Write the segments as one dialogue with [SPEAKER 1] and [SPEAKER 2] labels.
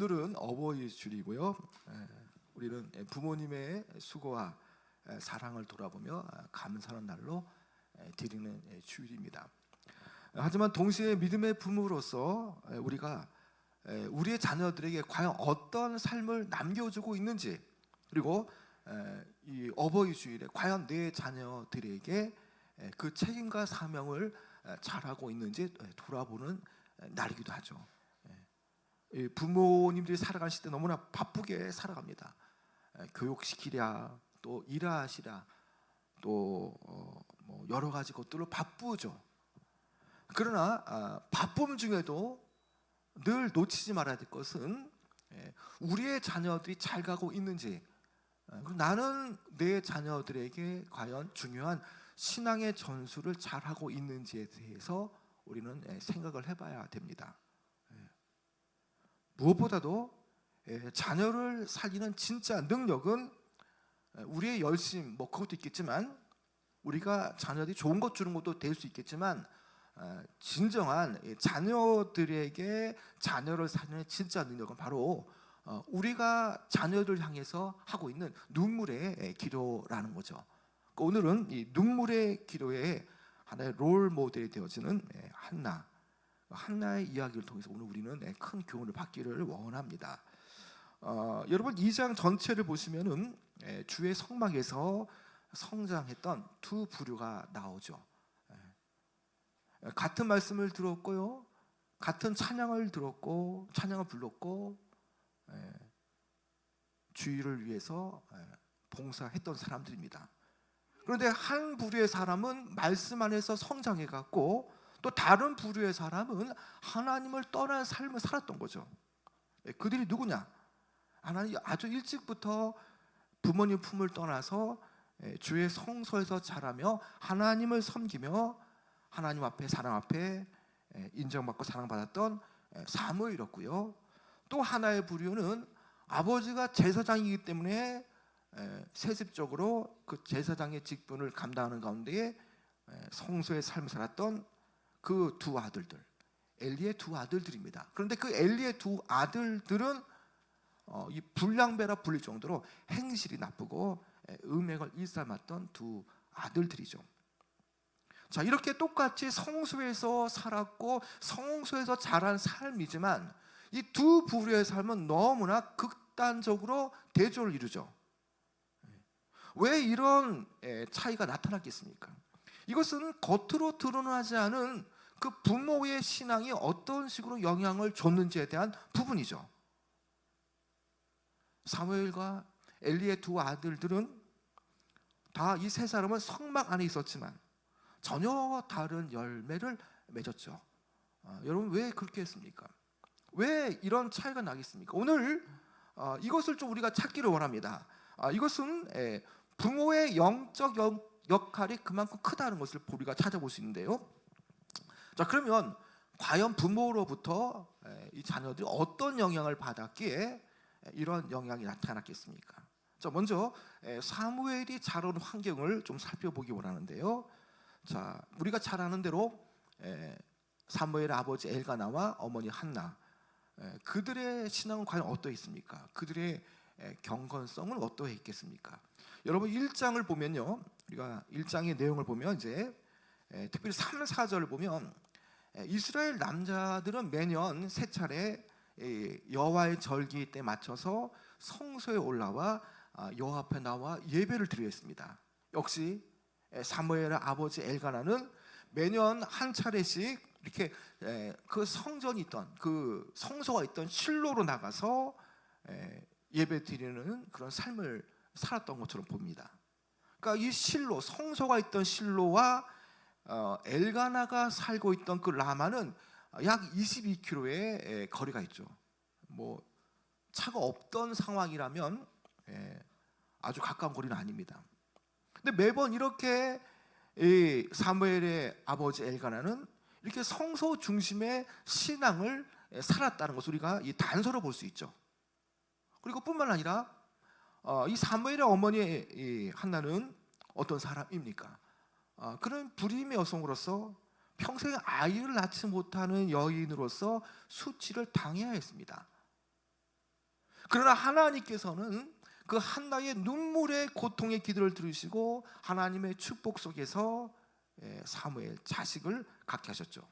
[SPEAKER 1] 오늘은 어버이 주일이고요. 우리는 부모님의 수고와 사랑을 돌아보며 감사하는 날로 드리는 주일입니다. 하지만 동시에 믿음의 부모로서 우리가 우리의 자녀들에게 과연 어떤 삶을 남겨주고 있는지, 그리고 이 어버이 주일에 과연 내 자녀들에게 그 책임과 사명을 잘하고 있는지 돌아보는 날이기도 하죠. 부모님들이 살아가는 시대 너무나 바쁘게 살아갑니다. 교육시키랴, 또 일하시랴, 또 뭐 여러 가지 것들로 바쁘죠. 그러나 바쁨 중에도 늘 놓치지 말아야 될 것은 우리의 자녀들이 잘 가고 있는지, 나는 내 자녀들에게 과연 중요한 신앙의 전수를 잘하고 있는지에 대해서 우리는 생각을 해봐야 됩니다. 무엇보다도 자녀를 살리는 진짜 능력은 우리의 열심, 그것도 있겠지만, 우리가 자녀들이 좋은 것 주는 것도 될 수 있겠지만, 진정한 자녀들에게 자녀를 살리는 진짜 능력은 바로 우리가 자녀들 향해서 하고 있는 눈물의 기도라는 거죠. 오늘은 이 눈물의 기도의 하나의 롤 모델이 되어지는 한나의 이야기를 통해서 오늘 우리는 큰 교훈을 받기를 원합니다. 여러분 2장 전체를 보시면은 주의 성막에서 성장했던 두 부류가 나오죠. 같은 말씀을 들었고요, 같은 찬양을 들었고 찬양을 불렀고 주의를 위해서 봉사했던 사람들입니다. 그런데 한 부류의 사람은 말씀 안에서 성장해 갔고, 또 다른 부류의 사람은 하나님을 떠난 삶을 살았던 거죠. 그들이 누구냐? 하나님 아주 일찍부터 부모님 품을 떠나서 주의 성소에서 자라며 하나님을 섬기며 하나님 앞에, 사람 앞에 인정받고 사랑받았던 사무엘이었고요. 또 하나의 부류는 아버지가 제사장이기 때문에 세습적으로 그 제사장의 직분을 감당하는 가운데 성소의 삶을 살았던 그 두 아들들, 엘리의 두 아들들입니다. 그런데 그 엘리의 두 아들들은 이 불량배라 불릴 정도로 행실이 나쁘고 음행을 일삼았던 두 아들들이죠. 자, 이렇게 똑같이 성소에서 살았고 성소에서 자란 삶이지만, 이 두 부류의 삶은 너무나 극단적으로 대조를 이루죠. 왜 이런 차이가 나타났겠습니까? 이것은 겉으로 드러나지 않은 그 부모의 신앙이 어떤 식으로 영향을 줬는지에 대한 부분이죠. 사무엘과 엘리의 두 아들들은 다 이 세 사람은 성막 안에 있었지만 전혀 다른 열매를 맺었죠. 여러분 왜 그렇게 했습니까? 왜 이런 차이가 나겠습니까? 오늘 이것을 좀 우리가 찾기를 원합니다. 이것은 부모의 영적 역할이 그만큼 크다는 것을 우리가 찾아볼 수 있는데요. 자, 그러면 과연 부모로부터 이 자녀들이 어떤 영향을 받았기에 이런 영향이 나타났겠습니까? 자, 먼저 사무엘이 자란 환경을 좀 살펴보기 원하는데요. 자, 우리가 잘 아는 대로 사무엘의 아버지 엘가나와 어머니 한나, 그들의 신앙은 과연 어떠했습니까? 그들의 경건성은 어떠했겠습니까? 여러분 1장을 보면요, 우리가 1장의 내용을 보면 이제 특별히 3, 4절을 보면 이스라엘 남자들은 매년 세 차례 여호와의 절기 때 맞춰서 성소에 올라와 여호와 앞에 나와 예배를 드려야 했습니다. 역시 사무엘의 아버지 엘가나는 매년 한 차례씩 이렇게 그 성전이 있던, 그 성소가 있던 실로로 나가서 예배 드리는 그런 삶을 살았던 것처럼 봅니다. 그러니까 이 실로, 성소가 있던 실로와 엘가나가 살고 있던 그 라마는 약 22km의 거리가 있죠. 뭐 차가 없던 상황이라면 아주 가까운 거리는 아닙니다. 근데 매번 이렇게 이 사무엘의 아버지 엘가나는 이렇게 성소 중심의 신앙을 살았다는 것을 우리가 이 단서로 볼 수 있죠. 그리고 뿐만 아니라 이 사무엘의 어머니 이 한나는 어떤 사람입니까? 그런 불임의 여성으로서 평생 아이를 낳지 못하는 여인으로서 수치를 당해야 했습니다. 그러나 하나님께서는 그 한나의 눈물의 고통의 기도를 들으시고 하나님의 축복 속에서 사무엘 자식을 갖게 하셨죠.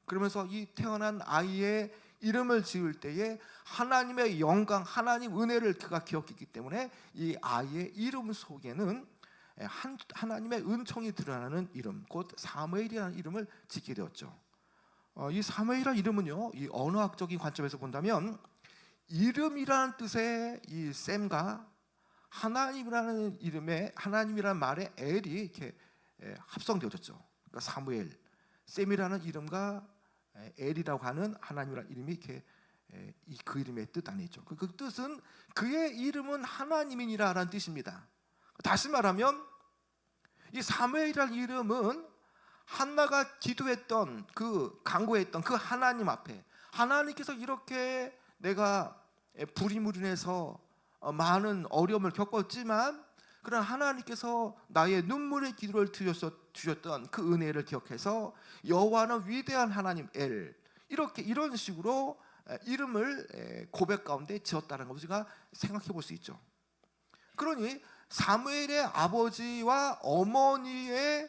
[SPEAKER 1] 그러면서 이 태어난 아이의 이름을 지을 때에 하나님의 영광, 하나님 은혜를 그가 기억했기 때문에 이 아이의 이름 속에는 하나님의 은총이 드러나는 이름, 곧 사무엘이라는 이름을 짓게 되었죠. 이 사무엘이라는 이름은요, 이 언어학적인 관점에서 본다면 이름이라는 뜻의 이 셈과 하나님이라는 이름의 하나님이라는 말의 엘이 이렇게 합성되어졌죠. 그러니까 사무엘, 셈이라는 이름과 엘이라고 하는 하나님이라는 이름이 이렇게 그 이름의 뜻 안에 있죠. 그 뜻은 그의 이름은 하나님이니라라는 뜻입니다. 다시 말하면 이 사무엘이라는 이름은 한나가 기도했던 그 간구했던 그 하나님 앞에 하나님께서 이렇게 내가 불임으로 인해서 많은 어려움을 겪었지만 그러나 하나님께서 나의 눈물의 기도를 주셨던 그 은혜를 기억해서 여호와는 위대한 하나님 엘, 이렇게 이런 식으로 이름을 고백 가운데 지었다는 것을 우리가 생각해 볼 수 있죠. 그러니 사무엘의 아버지와 어머니의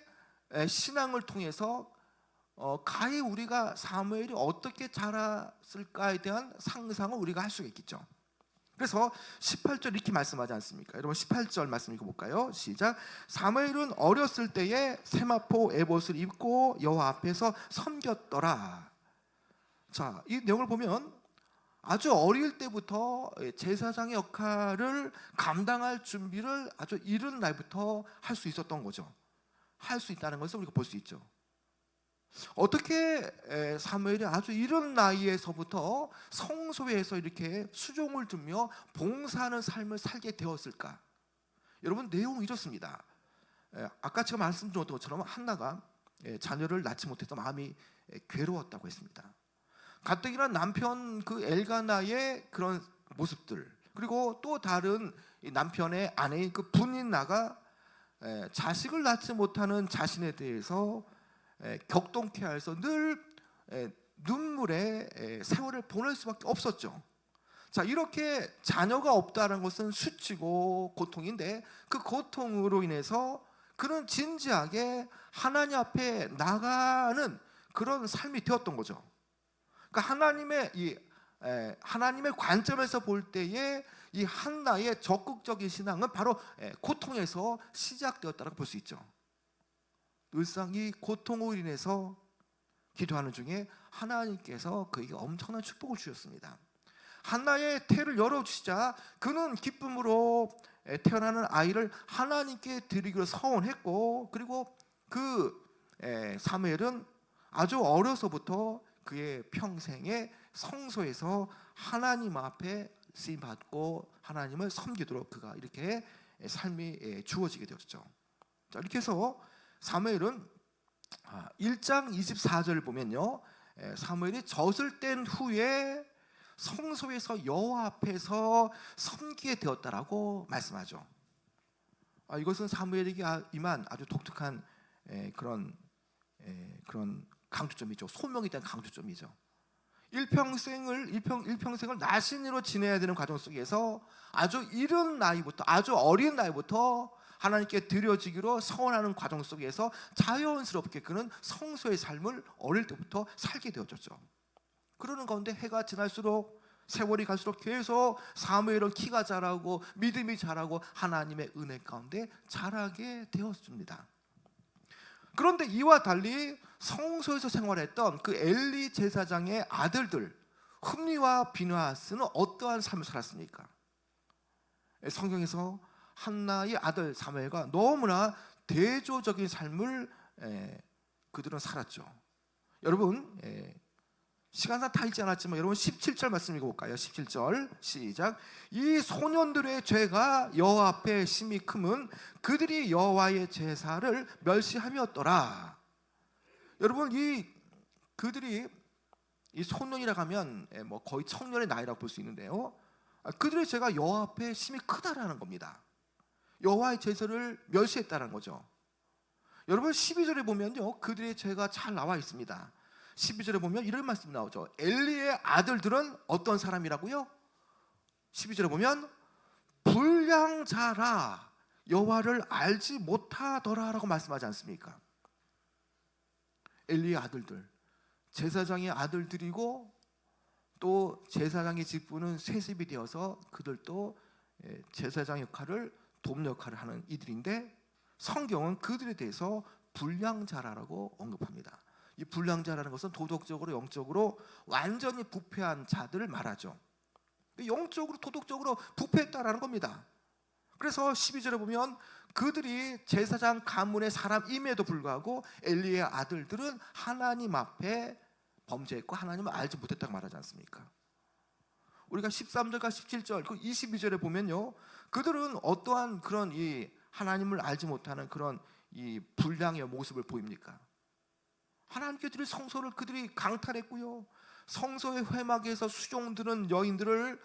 [SPEAKER 1] 신앙을 통해서 가히 우리가 사무엘이 어떻게 자랐을까에 대한 상상을 우리가 할 수가 있겠죠. 그래서 18절 이렇게 말씀하지 않습니까? 여러분 18절 말씀 읽어볼까요? 시작. 사무엘은 어렸을 때에 세마포 에봇을 입고 여호와 앞에서 섬겼더라. 자, 이 내용을 보면 아주 어릴 때부터 제사장의 역할을 감당할 준비를 아주 이른 나이부터 할 수 있었던 거죠. 할 수 있다는 것을 우리가 볼 수 있죠. 어떻게 사무엘이 아주 이른 나이에서부터 성소에서 이렇게 수종을 두며 봉사하는 삶을 살게 되었을까? 여러분 내용은 이렇습니다. 아까 제가 말씀드렸던 것처럼 한나가 자녀를 낳지 못해서 마음이 괴로웠다고 했습니다. 가뜩이나 남편 그 엘가나의 그런 모습들, 그리고 또 다른 남편의 아내인 그 분인나가 자식을 낳지 못하는 자신에 대해서 격동케 해서 늘 눈물의 세월을 보낼 수밖에 없었죠. 자, 이렇게 자녀가 없다는 것은 수치고 고통인데 그 고통으로 인해서 그는 진지하게 하나님 앞에 나가는 그런 삶이 되었던 거죠. 그러니까 하나님의 관점에서 볼 때에 이 한나의 적극적인 신앙은 바로 고통에서 시작되었다고 볼 수 있죠. 늘상 이 고통으로 인해서 기도하는 중에 하나님께서 그에게 엄청난 축복을 주셨습니다. 한나의 태를 열어주시자 그는 기쁨으로 태어나는 아이를 하나님께 드리기로 서원했고, 그리고 그 사무엘은 아주 어려서부터 그의 평생에 성소에서 하나님 앞에 쓰임받고 하나님을 섬기도록 그가 이렇게 삶이 주어지게 되었죠. 자, 이렇게 해서 사무엘은 1장 24절을 보면요, 사무엘이 젖을 뗀 후에 성소에서 여호와 앞에서 섬기게 되었다라고 말씀하죠. 이것은 사무엘에게 임한 아주 독특한 그런 강조점이죠. 소명에 대한 강조점이죠. 일평생을 나신으로 지내야 되는 과정 속에서 아주 이른 나이부터, 아주 어린 나이부터 하나님께 드려지기로 서원하는 과정 속에서 자연스럽게 그는 성소의 삶을 어릴 때부터 살게 되어졌죠. 그러는 가운데 해가 지날수록, 세월이 갈수록 계속 사무엘은 키가 자라고 믿음이 자라고 하나님의 은혜 가운데 자라게 되었습니다. 그런데 이와 달리 성소에서 생활했던 그 엘리 제사장의 아들들 흠니와 비느하스는 어떠한 삶을 살았습니까? 성경에서 한나의 아들 사무엘과 너무나 대조적인 삶을 그들은 살았죠. 여러분, 시간상 다 읽지 않았지만 여러분 17절 말씀 읽어볼까요? 17절 시작. 이 소년들의 죄가 여호와 앞에 심히 크면 그들이 여호와의 제사를 멸시함이었더라. 여러분, 그들이 이 소년이라고 하면 뭐 거의 청년의 나이라고 볼 수 있는데요, 그들의 죄가 여호와 앞에 심히 크다라는 겁니다. 여호와의 제사를 멸시했다는 거죠. 여러분 12절에 보면요, 그들의 죄가 잘 나와 있습니다. 12절에 보면 이런 말씀이 나오죠. 엘리의 아들들은 어떤 사람이라고요? 12절에 보면 불량자라 여호와를 알지 못하더라라고 말씀하지 않습니까? 엘리의 아들들, 제사장의 아들들이고 또 제사장의 직분은 세습이 되어서 그들도 제사장 역할을 돕는 역할을 하는 이들인데, 성경은 그들에 대해서 불량자라고 언급합니다. 이 불량자라는 것은 도덕적으로 영적으로 완전히 부패한 자들을 말하죠. 영적으로 도덕적으로 부패했다라는 겁니다. 그래서 12절에 보면 그들이 제사장 가문의 사람임에도 불구하고 엘리의 아들들은 하나님 앞에 범죄했고 하나님을 알지 못했다고 말하지 않습니까? 우리가 13절과 17절, 그 22절에 보면요, 그들은 어떠한 그런 이 하나님을 알지 못하는 그런 이 불량의 모습을 보입니까? 하나님께 드릴 성소를 그들이 강탈했고요, 성소의 회막에서 수종드는 여인들을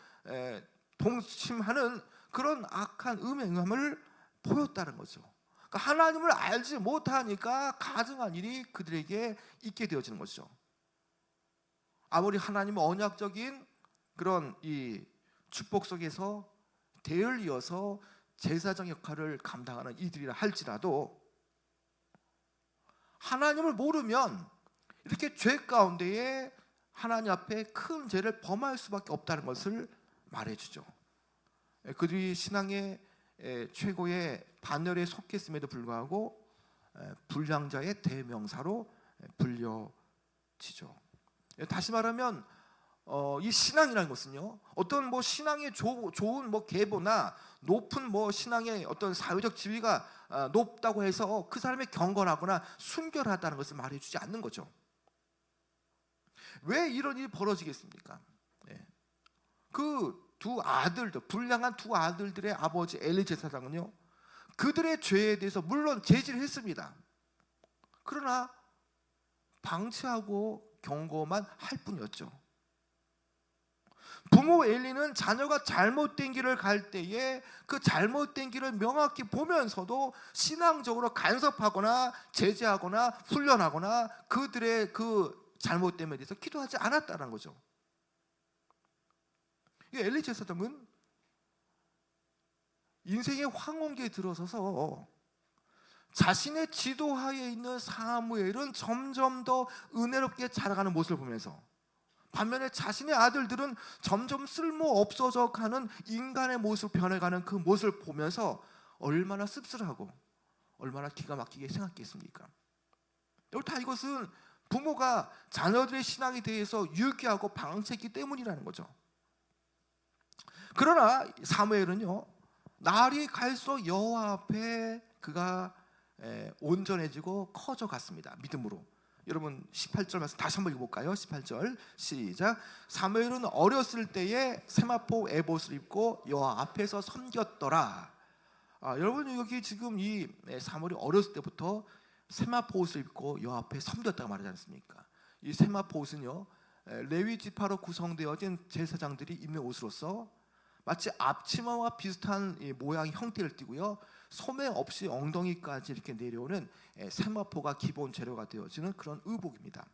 [SPEAKER 1] 동침하는 그런 악한 음행함을 보였다는 거죠. 그러니까 하나님을 알지 못하니까 가증한 일이 그들에게 있게 되어지는 것이죠. 아무리 하나님의 언약적인 그런 이 축복 속에서 대를 이어서 제사장 역할을 감당하는 이들이라 할지라도 하나님을 모르면 이렇게 죄 가운데에 하나님 앞에 큰 죄를 범할 수밖에 없다는 것을 말해주죠. 그들이 신앙의 최고의 반열에 속했음에도 불구하고 불량자의 대명사로 불려지죠. 다시 말하면 이 신앙이라는 것은요, 어떤 뭐 신앙의 좋은 뭐 계보나 높은 뭐 신앙의 어떤 사회적 지위가 높다고 해서 그 사람이 경건하거나 순결하다는 것을 말해주지 않는 거죠. 왜 이런 일이 벌어지겠습니까? 그 두 아들들, 불량한 두 아들들의 아버지 엘리 제사장은요, 그들의 죄에 대해서 물론 제지를 했습니다. 그러나 방치하고 경고만 할 뿐이었죠. 부모 엘리는 자녀가 잘못된 길을 갈 때에 그 잘못된 길을 명확히 보면서도 신앙적으로 간섭하거나 제재하거나 훈련하거나 그들의 그 잘못됨에 대해서 기도하지 않았다는 거죠. 엘리 제사장은 인생의 황혼기에 들어서서 자신의 지도하에 있는 사무엘은 점점 더 은혜롭게 자라가는 모습을 보면서, 반면에 자신의 아들들은 점점 쓸모없어져 가는 인간의 모습 변해가는 그 모습을 보면서 얼마나 씁쓸하고 얼마나 기가 막히게 생각했습니까? 여러분, 다 이것은 부모가 자녀들의 신앙에 대해서 유기하고 방치했기 때문이라는 거죠. 그러나 사무엘은요, 날이 갈수록 여호와 앞에 그가 온전해지고 커져갔습니다. 믿음으로. 여러분 18절 말씀 다시 한번 읽어볼까요? 18절 시작. 사무엘은 어렸을 때에 세마포 에봇을 입고 여호와 앞에서 섬겼더라. 여러분, 여기 지금 이 사무엘이 어렸을 때부터 세마포 옷을 입고 여호와 앞에 섬겼다고 말하지 않습니까? 이 세마포 옷은요, 레위 지파로 구성되어진 제사장들이 입는 옷으로서 마치 앞치마와 비슷한 모양 형태를 띠고요, 소매 없이 엉덩이까지 이렇게 내려오는 세마포가 기본 재료가 되어지는 그런 의복입니다.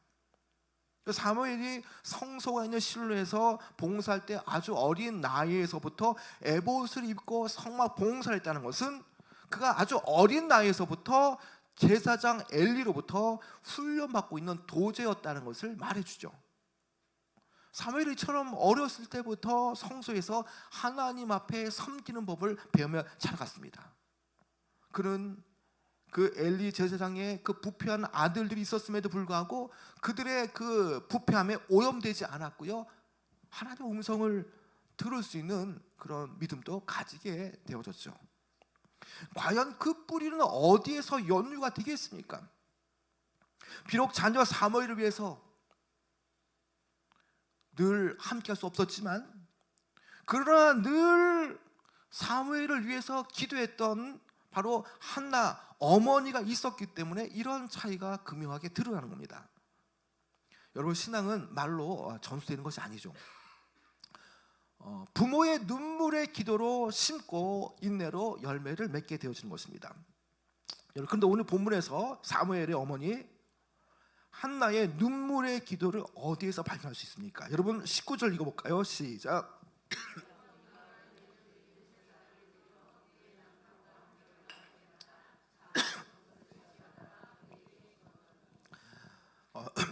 [SPEAKER 1] 사무엘이 성소가 있는 실로에서 봉사할 때 아주 어린 나이에서부터 에봇을 입고 성막 봉사를 했다는 것은 그가 아주 어린 나이에서부터 제사장 엘리로부터 훈련받고 있는 도제였다는 것을 말해주죠. 사무엘이처럼 어렸을 때부터 성소에서 하나님 앞에 섬기는 법을 배우며 자라갔습니다. 그는 그 엘리 제사장의 그 부패한 아들들이 있었음에도 불구하고 그들의 그 부패함에 오염되지 않았고요, 하나님의 음성을 들을 수 있는 그런 믿음도 가지게 되어졌죠. 과연 그 뿌리는 어디에서 연유가 되겠습니까? 비록 자녀 사무엘을 위해서 늘 함께할 수 없었지만, 그러나 늘 사무엘을 위해서 기도했던 바로 한나 어머니가 있었기 때문에 이런 차이가 극명하게 드러나는 겁니다. 여러분, 신앙은 말로 전수되는 것이 아니죠. 부모의 눈물의 기도로 심고 인내로 열매를 맺게 되어지는 것입니다. 여러분, 그런데 오늘 본문에서 사무엘의 어머니 한나의 눈물의 기도를 어디에서 발견할 수 있습니까? 여러분 19절 읽어볼까요? 시작.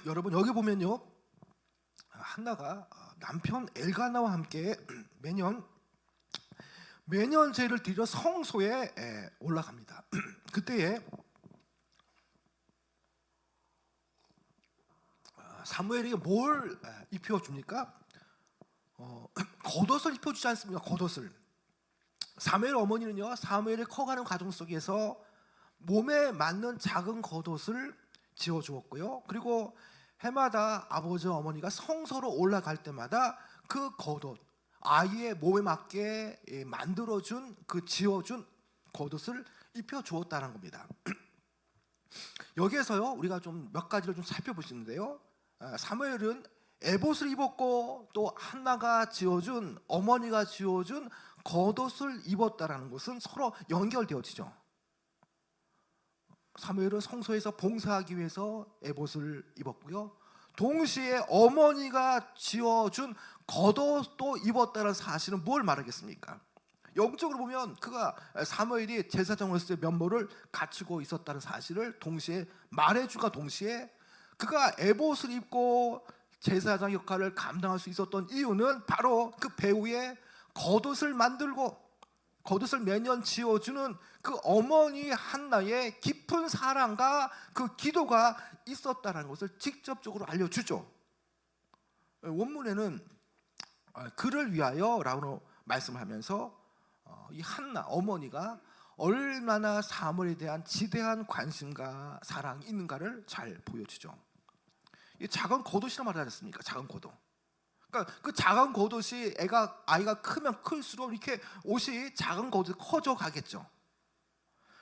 [SPEAKER 2] 여러분 여기 보면요, 한나가 남편 엘가나와 함께 매년 제를 드리러 성소에 올라갑니다. 그때에 사무엘이 뭘 입혀줍니까? 겉옷을 입혀주지 않습니까? 겉옷을. 사무엘 어머니는요, 사무엘이 커가는 과정 속에서 몸에 맞는 작은 겉옷을 지어주었고요, 그리고 해마다 아버지 어머니가 성소로 올라갈 때마다 그 겉옷, 아이의 몸에 맞게 만들어준 그 지어준 겉옷을 입혀주었다는 겁니다. 여기에서요, 우리가 좀 몇 가지를 좀 살펴보시는데요, 사무엘은 에봇을 입었고 또 한나가 지어준, 어머니가 지어준 겉옷을 입었다라는 것은 서로 연결되어지죠. 사무엘은 성소에서 봉사하기 위해서 에봇을 입었고요, 동시에 어머니가 지어준 겉옷도 입었다는 사실은 뭘 말하겠습니까? 영적으로 보면 그가 사무엘이 제사장으로서의 면모를 갖추고 있었다는 사실을 동시에 말해주가 동시에 그가 에봇을 입고 제사장 역할을 감당할 수 있었던 이유는 바로 그 배후에 겉옷을 만들고 겉옷을 매년 지어주는 그 어머니 한나의 깊은 사랑과 그 기도가 있었다는 것을 직접적으로 알려주죠. 원문에는 그를 위하여라고 말씀하면서 이 한나 어머니가 얼마나 사무엘에 대한 지대한 관심과 사랑이 있는가를 잘 보여주죠. 이 작은 겉옷이라 말하지 않습니까? 작은 겉옷. 그러니까 그 작은 겉옷이 아이가 크면 클수록 이렇게 옷이 작은 겉옷이 커져 가겠죠.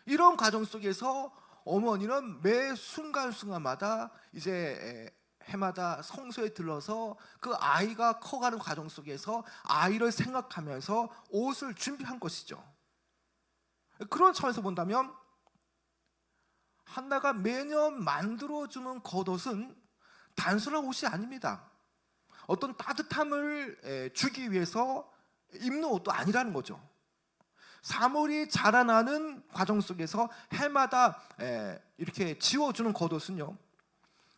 [SPEAKER 2] 이런 과정 속에서 어머니는 매 순간순간마다 이제 해마다 성소에 들러서 그 아이가 커가는 과정 속에서 아이를 생각하면서 옷을 준비한 것이죠. 그런 차원에서 본다면 한나가 매년 만들어주는 겉옷은 단순한 옷이 아닙니다. 어떤 따뜻함을 주기 위해서 입는 옷도 아니라는 거죠. 사물이 자라나는 과정 속에서 해마다 이렇게 지어주는 겉옷은요,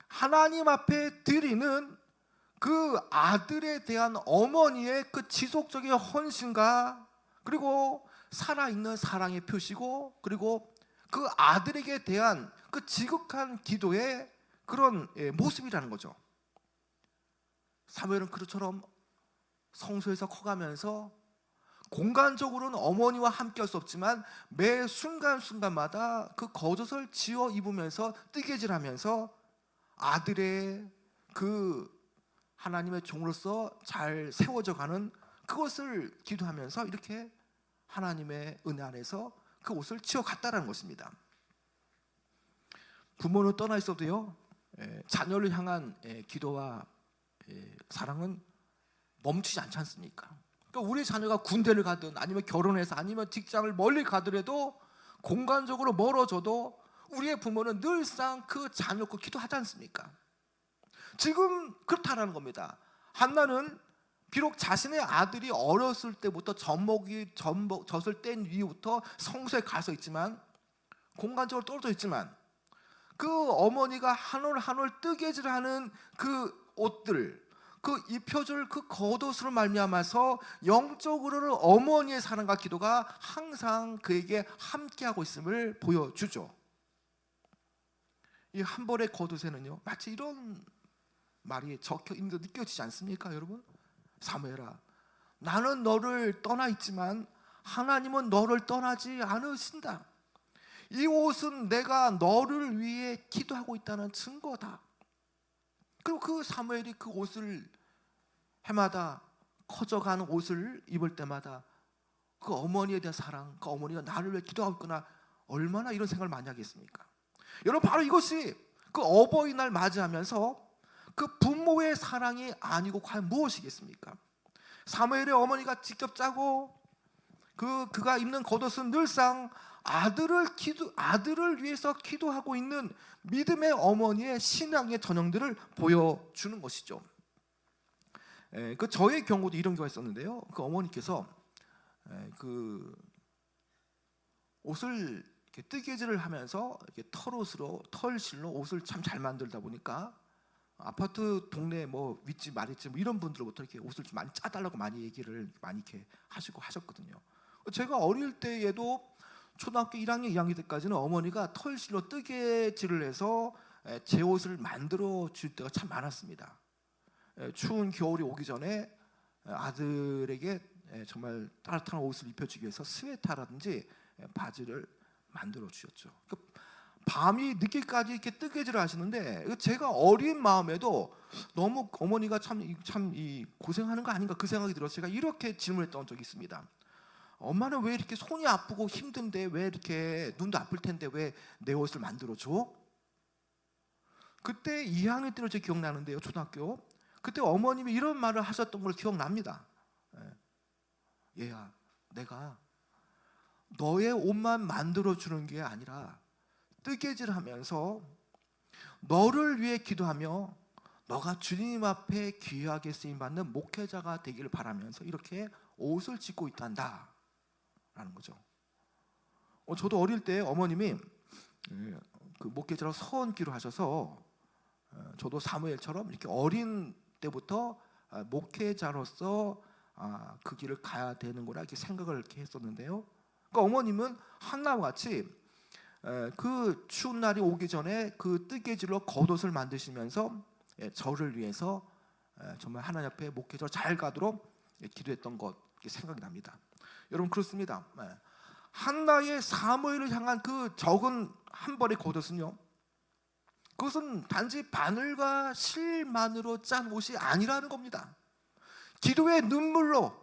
[SPEAKER 2] 하나님 앞에 드리는 그 아들에 대한 어머니의 그 지속적인 헌신과 그리고 살아있는 사랑의 표시고, 그리고 그 아들에게 대한 그 지극한 기도의 그런 모습이라는 거죠. 사무엘은 그처럼 성소에서 커가면서 공간적으로는 어머니와 함께 할 수 없지만 매 순간순간마다 그 겉옷을 지어 입으면서 뜨개질하면서 아들의 그 하나님의 종으로서 잘 세워져 가는 그것을 기도하면서 이렇게 하나님의 은혜 안에서 그 옷을 지어 갔다라는 것입니다. 부모는 떠나 있어도요, 자녀를 향한 기도와 사랑은 멈추지 않지 않습니까? 그러니까 우리 자녀가 군대를 가든 아니면 결혼해서 아니면 직장을 멀리 가더라도 공간적으로 멀어져도 우리의 부모는 늘상 그 자녀 거 기도하지 않습니까? 지금 그렇다는 겁니다. 한나는 비록 자신의 아들이 어렸을 때부터 젖을 뗀 이후부터 성소에 가서 있지만, 공간적으로 떨어져 있지만, 그 어머니가 한 올 한 올 뜨개질하는 그 옷들, 그 입혀줄 그 겉옷으로 말미암아서 영적으로는 어머니의 사랑과 기도가 항상 그에게 함께하고 있음을 보여주죠. 이 한 벌의 겉옷에는요, 마치 이런 말이 적혀 있는 듯 느껴지지 않습니까, 여러분? 사무엘아, 나는 너를 떠나 있지만 하나님은 너를 떠나지 않으신다. 이 옷은 내가 너를 위해 기도하고 있다는 증거다. 그리고 그 사무엘이 그 옷을 해마다 커져가는 옷을 입을 때마다 그 어머니에 대한 사랑, 그 어머니가 나를 위해 기도하고 있구나, 얼마나 이런 생각을 많이 하겠습니까? 여러분, 바로 이것이 그 어버이날 맞이하면서 그 부모의 사랑이 아니고 과연 무엇이겠습니까? 사무엘의 어머니가 직접 짜고 그가 입는 겉옷은 늘상 아들을 위해서 기도하고 있는 믿음의 어머니의 신앙의 전형들을 보여주는 것이죠. 그 저의 경우도 이런 경우가 있었는데요. 그 어머니께서 그 옷을 이렇게 뜨개질을 하면서 이렇게 털실로 옷을 참 잘 만들다 보니까 아파트 동네 뭐 윗집 아랫집 뭐 이런 분들부터 이렇게 옷을 좀 많이 짜달라고 많이 얘기를 많이 이렇게 하시고 하셨거든요. 제가 어릴 때에도 초등학교 1학년, 2학년 때까지는 어머니가 털실로 뜨개질을 해서 제 옷을 만들어 줄 때가 참 많았습니다. 추운 겨울이 오기 전에 아들에게 정말 따뜻한 옷을 입혀주기 위해서 스웨터라든지 바지를 만들어 주셨죠. 밤이 늦게까지 이렇게 뜨개질을 하시는데 제가 어린 마음에도 너무 어머니가 참 고생하는 거 아닌가 그 생각이 들어서 제가 이렇게 질문했던 적이 있습니다. 엄마는 왜 이렇게 손이 아프고 힘든데 왜 이렇게 눈도 아플 텐데 왜 내 옷을 만들어 줘? 그때 2학년 때로 제 기억나는데요, 초등학교. 그때 어머님이 이런 말을 하셨던 걸 기억납니다. 얘야, 내가 너의 옷만 만들어 주는 게 아니라 뜨개질하면서 너를 위해 기도하며 너가 주님 앞에 귀하게 쓰임 받는 목회자가 되기를 바라면서 이렇게 옷을 짓고 있단다 라는 거죠. 저도 어릴 때 어머님이 그 목회자로 서원기로 하셔서 저도 사무엘처럼 이렇게 어린 때부터 목회자로서 그 길을 가야 되는 거라 이렇게 생각을 이렇게 했었는데요. 그러니까 어머님은 한나와 같이 그 추운 날이 오기 전에 그 뜨개질로 겉옷을 만드시면서 저를 위해서 정말 하나님 앞에 목회자로 잘 가도록 기도했던 것 생각이 납니다. 여러분 그렇습니다. 한나의 사무엘을 향한 그 적은 한 벌의 겉옷은요, 그것은 단지 바늘과 실만으로 짠 옷이 아니라는 겁니다. 기도의 눈물로,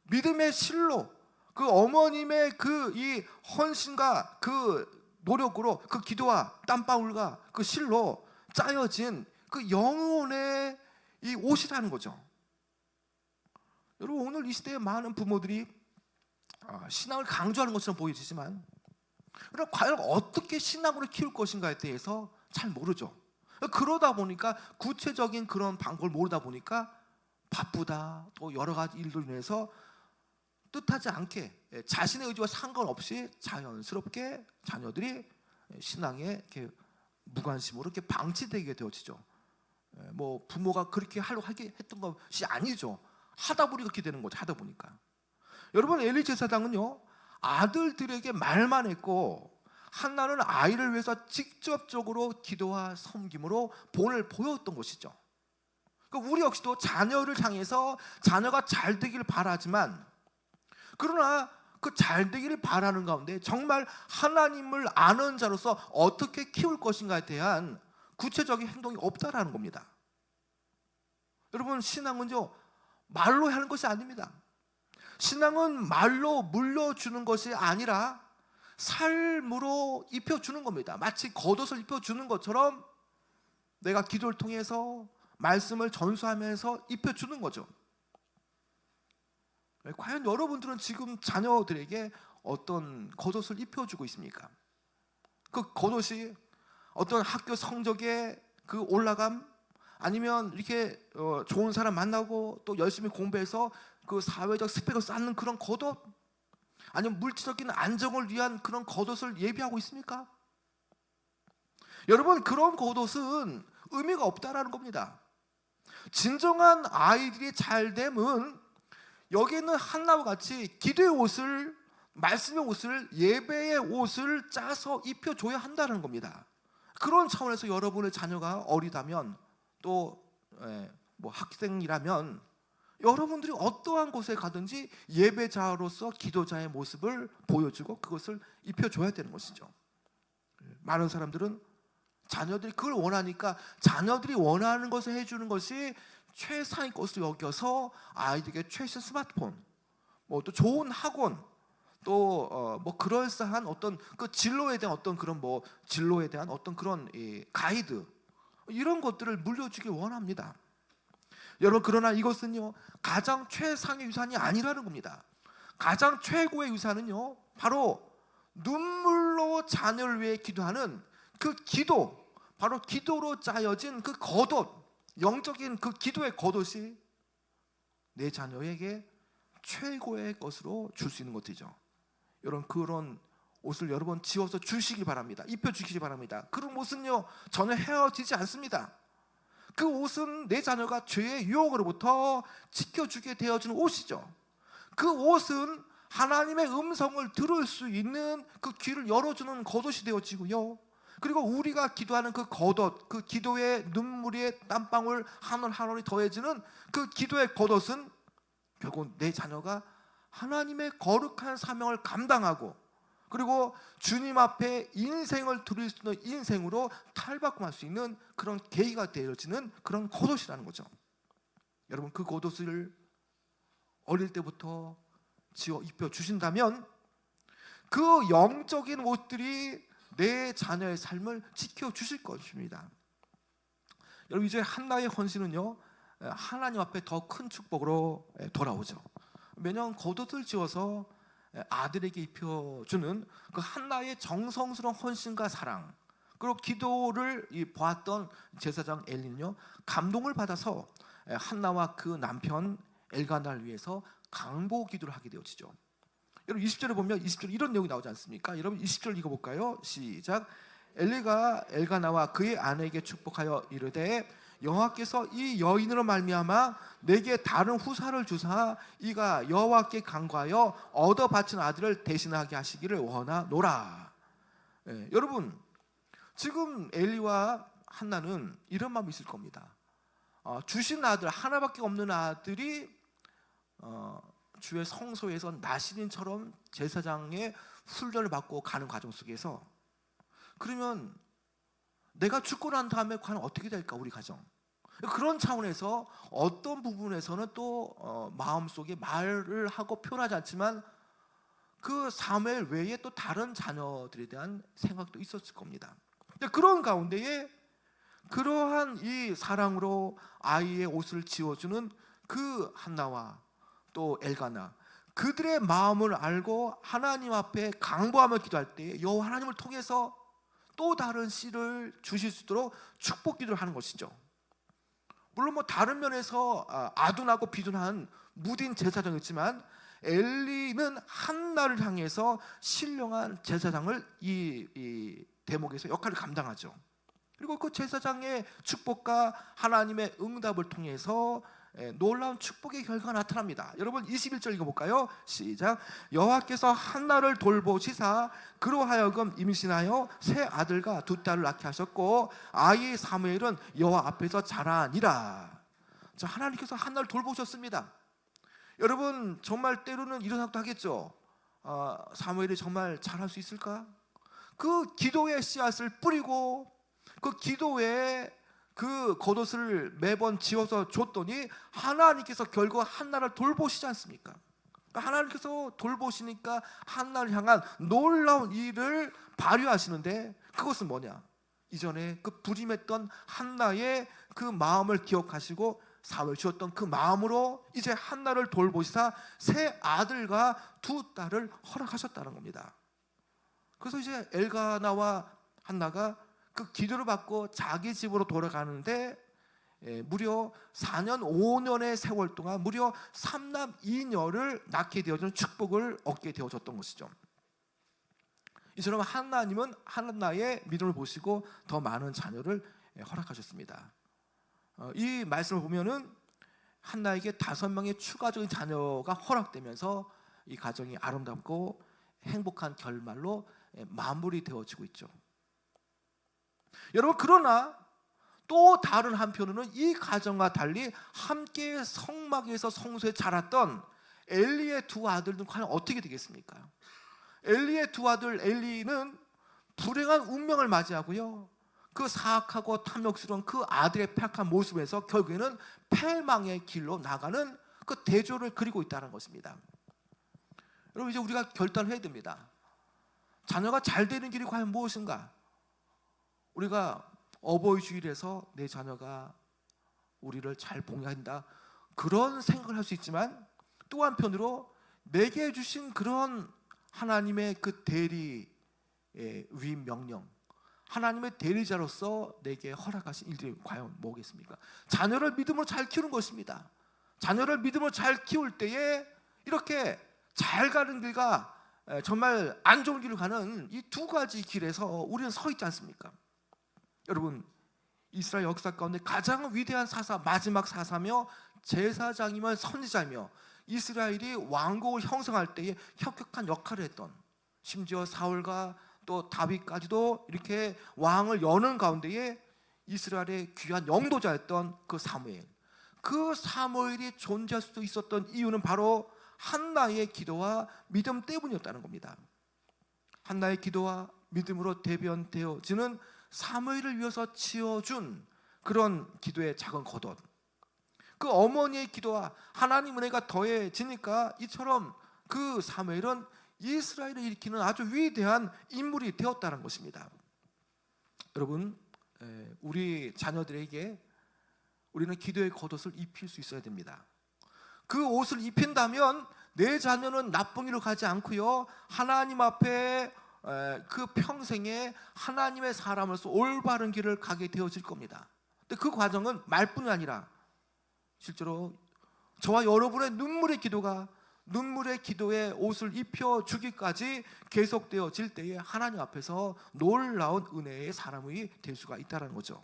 [SPEAKER 2] 믿음의 실로, 그 어머님의 그 이 헌신과 그 노력으로 그 기도와 땀방울과 그 실로 짜여진 그 영혼의 이 옷이라는 거죠. 여러분 오늘 이 시대에 많은 부모들이 신앙을 강조하는 것처럼 보이지만 그럼 과연 어떻게 신앙으로 키울 것인가에 대해서 잘 모르죠. 그러다 보니까 구체적인 그런 방법을 모르다 보니까 바쁘다 또 여러 가지 일들로 인해서 뜻하지 않게 자신의 의지와 상관없이 자연스럽게 자녀들이 신앙에 이렇게 무관심으로 이렇게 방치되게 되어지죠. 뭐 부모가 그렇게 하려고 했던 것이 아니죠. 하다 보니 그렇게 되는 거죠. 하다 보니까. 여러분 엘리 제사장은요 아들들에게 말만 했고 한나는 아이를 위해서 직접적으로 기도와 섬김으로 본을 보였던 것이죠. 그러니까 우리 역시도 자녀를 향해서 자녀가 잘 되기를 바라지만 그러나 그 잘 되기를 바라는 가운데 정말 하나님을 아는 자로서 어떻게 키울 것인가에 대한 구체적인 행동이 없다라는 겁니다. 여러분 신앙은요 말로 하는 것이 아닙니다. 신앙은 말로 물려주는 것이 아니라 삶으로 입혀주는 겁니다. 마치 겉옷을 입혀주는 것처럼 내가 기도를 통해서 말씀을 전수하면서 입혀주는 거죠. 과연 여러분들은 지금 자녀들에게 어떤 겉옷을 입혀주고 있습니까? 그 겉옷이 어떤 학교 성적의 그 올라감, 아니면 이렇게 좋은 사람 만나고 또 열심히 공부해서 그 사회적 스펙을 쌓는 그런 겉옷, 아니면 물질적인 안정을 위한 그런 겉옷을 예비하고 있습니까? 여러분 그런 겉옷은 의미가 없다라는 겁니다. 진정한 아이들이 잘됨은 여기 있는 한나와 같이 기도의 옷을, 말씀의 옷을, 예배의 옷을 짜서 입혀줘야 한다는 겁니다. 그런 차원에서 여러분의 자녀가 어리다면 또 뭐 학생이라면 여러분들이 어떠한 곳에 가든지 예배자로서 기도자의 모습을 보여주고 그것을 입혀줘야 되는 것이죠. 많은 사람들은 자녀들이 그걸 원하니까 자녀들이 원하는 것을 해주는 것이 최상의 것으로 여겨서 아이들에게 최신 스마트폰, 뭐 또 좋은 학원, 또 뭐 그럴싸한 어떤 그 진로에 대한 어떤 그런 뭐 진로에 대한 어떤 그런 가이드 이런 것들을 물려주길 원합니다. 여러분 그러나 이것은요 가장 최상의 유산이 아니라는 겁니다. 가장 최고의 유산은요 바로 눈물로 자녀를 위해 기도하는 그 기도, 바로 기도로 짜여진 그 겉옷, 영적인 그 기도의 겉옷이 내 자녀에게 최고의 것으로 줄 수 있는 것이죠. 여러분 그런 옷을 여러분 지어서 주시기 바랍니다. 입혀주시기 바랍니다. 그런 옷은요 전혀 헤어지지 않습니다. 그 옷은 내 자녀가 죄의 유혹으로부터 지켜주게 되어주는 옷이죠. 그 옷은 하나님의 음성을 들을 수 있는 그 귀를 열어주는 겉옷이 되어지고요. 그리고 우리가 기도하는 그 겉옷, 그 기도의 눈물의 땀방울 한 올 한 올이 더해지는 그 기도의 겉옷은 결국 내 자녀가 하나님의 거룩한 사명을 감당하고, 그리고 주님 앞에 인생을 드릴 수 있는 인생으로 탈바꿈할 수 있는 그런 계기가 되어지는 그런 겉옷이라는 거죠. 여러분, 그 겉옷을 어릴 때부터 지어 입혀 주신다면 그 영적인 옷들이 내 자녀의 삶을 지켜 주실 것입니다. 여러분, 이제 한나의 헌신은요, 하나님 앞에 더 큰 축복으로 돌아오죠. 매년 겉옷을 지어서 아들에게 입혀주는 그 한나의 정성스러운 헌신과 사랑, 그리고 기도를 보았던 제사장 엘리는요, 감동을 받아서 한나와 그 남편 엘가나를 위해서 강보 기도를 하게 되어지죠. 여러분, 20절에 보면 20절 이런 내용이 나오지 않습니까? 여러분, 20절 읽어볼까요? 시작. 엘리가 엘가나와 그의 아내에게 축복하여 이르되 여호와께서 이 여인으로 말미암아 내게 다른 후사를 주사 이가 여호와께 간구하여 얻어 바친 아들을 대신하게 하시기를 원하노라. 여러분, 지금 엘리와 한나는 이런 마음이 있을 겁니다. 주신 아들, 하나밖에 없는 아들이 주의 성소에서 나시린처럼 제사장의 훈련을 받고 가는 과정 속에서, 그러면 내가 죽고 난 다음에 과연 어떻게 될까, 우리 가정. 그런 차원에서 어떤 부분에서는 또 마음속에 말을 하고 표현하지 않지만 그 사무엘 외에 또 다른 자녀들에 대한 생각도 있었을 겁니다. 그런 가운데에 그러한 이 사랑으로 아이의 옷을 지어주는 그 한나와 또 엘가나, 그들의 마음을 알고 하나님 앞에 강보하며 기도할 때 여호와 하나님을 통해서 또 다른 씨를 주실 수 있도록 축복 기도를 하는 것이죠. 물론 뭐 다른 면에서 아둔하고 비둔한 무딘 제사장이었지만 엘리는 한나를 향해서 신령한 제사장을 이 대목에서 역할을 감당하죠. 그리고 그 제사장의 축복과 하나님의 응답을 통해서 놀라운 축복의 결과가 나타납니다. 여러분, 21절 읽어볼까요? 시작. 여호와께서 한나를 돌보시사 그로 하여금 임신하여 새 아들과 두 딸을 낳게 하셨고 아이 사무엘은 여호와 앞에서 자라니라. 자, 하나님께서 한나를 돌보셨습니다. 여러분, 정말 때로는 이런 생각도 하겠죠. 사무엘이 정말 잘할 수 있을까? 그 기도의 씨앗을 뿌리고 그 기도에 그 겉옷을 매번 지어서 줬더니 하나님께서 결국 한나를 돌보시지 않습니까? 하나님께서 돌보시니까 한나를 향한 놀라운 일을 발휘하시는데, 그것은 뭐냐? 이전에 그 불임했던 한나의 그 마음을 기억하시고 사을 주었던 그 마음으로 이제 한나를 돌보시사 새 아들과 두 딸을 허락하셨다는 겁니다. 그래서 이제 엘가나와 한나가 그 기도를 받고 자기 집으로 돌아가는데 무려 4년 5년의 세월 동안 무려 3남 2녀를 낳게 되어주는 축복을 얻게 되어졌던 것이죠. 이처럼 하나님은 한나의 믿음을 보시고 더 많은 자녀를 허락하셨습니다. 이 말씀을 보면은 한나에게 5명의 추가적인 자녀가 허락되면서 이 가정이 아름답고 행복한 결말로 마무리되어지고 있죠. 여러분, 그러나 또 다른 한편으로는 이 가정과 달리 함께 성막에서 성소에 자랐던 엘리의 두 아들은 과연 어떻게 되겠습니까? 엘리의 두 아들 엘리는 불행한 운명을 맞이하고요, 그 사악하고 탐욕스러운 그 아들의 폐악한 모습에서 결국에는 패망의 길로 나가는 그 대조를 그리고 있다는 것입니다. 여러분, 이제 우리가 결단을 해야 됩니다. 자녀가 잘 되는 길이 과연 무엇인가? 우리가 어버이 주일에서 내 자녀가 우리를 잘 봉양한다, 그런 생각을 할 수 있지만 또 한편으로 내게 주신 그런 하나님의 그 대리의 위임 명령, 하나님의 대리자로서 내게 허락하신 일들이 과연 뭐겠습니까? 자녀를 믿음으로 잘 키우는 것입니다. 자녀를 믿음으로 잘 키울 때에 이렇게 잘 가는 길과 정말 안 좋은 길을 가는 이 두 가지 길에서 우리는 서 있지 않습니까? 여러분, 이스라엘 역사 가운데 가장 위대한 사사, 마지막 사사며 제사장이며 선지자이며 이스라엘이 왕국을 형성할 때에 혁혁한 역할을 했던, 심지어 사울과 또 다윗까지도 이렇게 왕을 여는 가운데에 이스라엘의 귀한 영도자였던 그 사무엘, 그 사무엘이 존재할 수 있었던 이유는 바로 한나의 기도와 믿음 때문이었다는 겁니다. 한나의 기도와 믿음으로 대변되어지는 사무엘을 위해서 지어준 그런 기도의 작은 겉옷, 그 어머니의 기도와 하나님 은혜가 더해지니까 이처럼 그 사무엘은 이스라엘을 일으키는 아주 위대한 인물이 되었다는 것입니다. 여러분, 우리 자녀들에게 우리는 기도의 겉옷을 입힐 수 있어야 됩니다. 그 옷을 입힌다면 내 자녀는 나쁜 길로 가지 않고요, 하나님 앞에 그 평생에 하나님의 사람으로서 올바른 길을 가게 되어질 겁니다. 근데 그 과정은 말뿐이 아니라 실제로 저와 여러분의 눈물의 기도에 옷을 입혀주기까지 계속되어질 때에 하나님 앞에서 놀라운 은혜의 사람이 될 수가 있다는 거죠.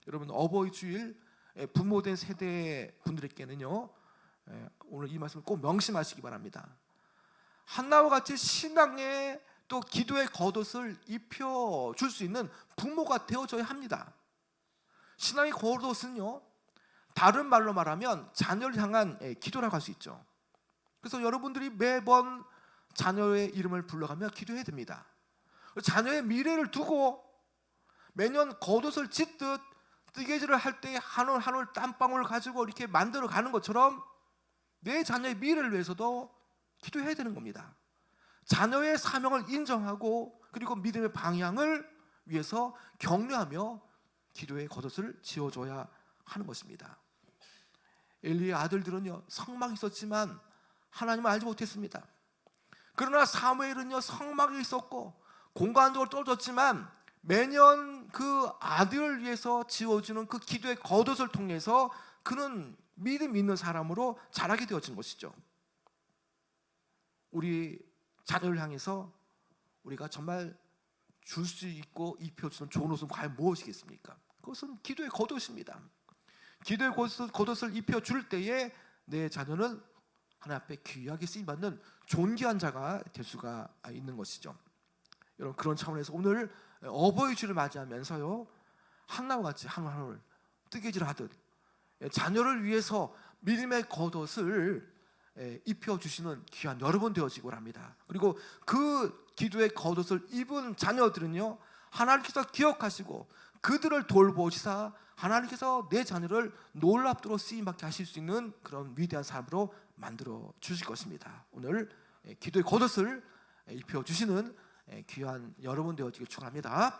[SPEAKER 2] 여러분, 어버이 주일 부모된 세대 분들에게는요, 오늘 이 말씀을 꼭 명심하시기 바랍니다. 한나와 같이 신앙의 또 기도의 겉옷을 입혀줄 수 있는 부모가 되어줘야 합니다. 신앙의 겉옷은요, 다른 말로 말하면 자녀를 향한 기도라고 할 수 있죠. 그래서 여러분들이 매번 자녀의 이름을 불러가며 기도해야 됩니다. 자녀의 미래를 두고 매년 겉옷을 짓듯 뜨개질을 할 때 한 올 한 올 땀방울을 가지고 이렇게 만들어 가는 것처럼 내 자녀의 미래를 위해서도 기도해야 되는 겁니다. 자녀의 사명을 인정하고 그리고 믿음의 방향을 위해서 격려하며 기도의 겉옷을 지어줘야 하는 것입니다. 엘리의 아들들은요, 성막이 있었지만 하나님을 알지 못했습니다. 그러나 사무엘은요, 성막이 있었고 공간적으로 떨어졌지만 매년 그 아들을 위해서 지어주는 그 기도의 겉옷을 통해서 그는 믿음 있는 사람으로 자라게 되어진 것이죠. 우리 자녀를 향해서 우리가 정말 줄 수 있고 입혀주는 좋은 옷은 과연 무엇이겠습니까? 그것은 기도의 겉옷입니다. 기도의 겉옷을 입혀줄 때에 내 자녀는 하나님 앞에 귀하게 쓰임받는 존귀한 자가 될 수가 있는 것이죠. 여러분, 그런 차원에서 오늘 어버이 주를 맞이하면서요, 한나와 같이 한 올 한 올 뜨개질하듯 자녀를 위해서 믿음의 겉옷을 입혀주시는 귀한 여러분 되어지고 합니다. 그리고 그 기도의 겉옷을 입은 자녀들은요, 하나님께서 기억하시고 그들을 돌보시사 하나님께서 내 자녀를 놀랍도록 쓰임받게 하실 수 있는 그런 위대한 사람으로 만들어 주실 것입니다. 오늘 기도의 겉옷을 입혀주시는 귀한 여러분 되어지길 축원합니다.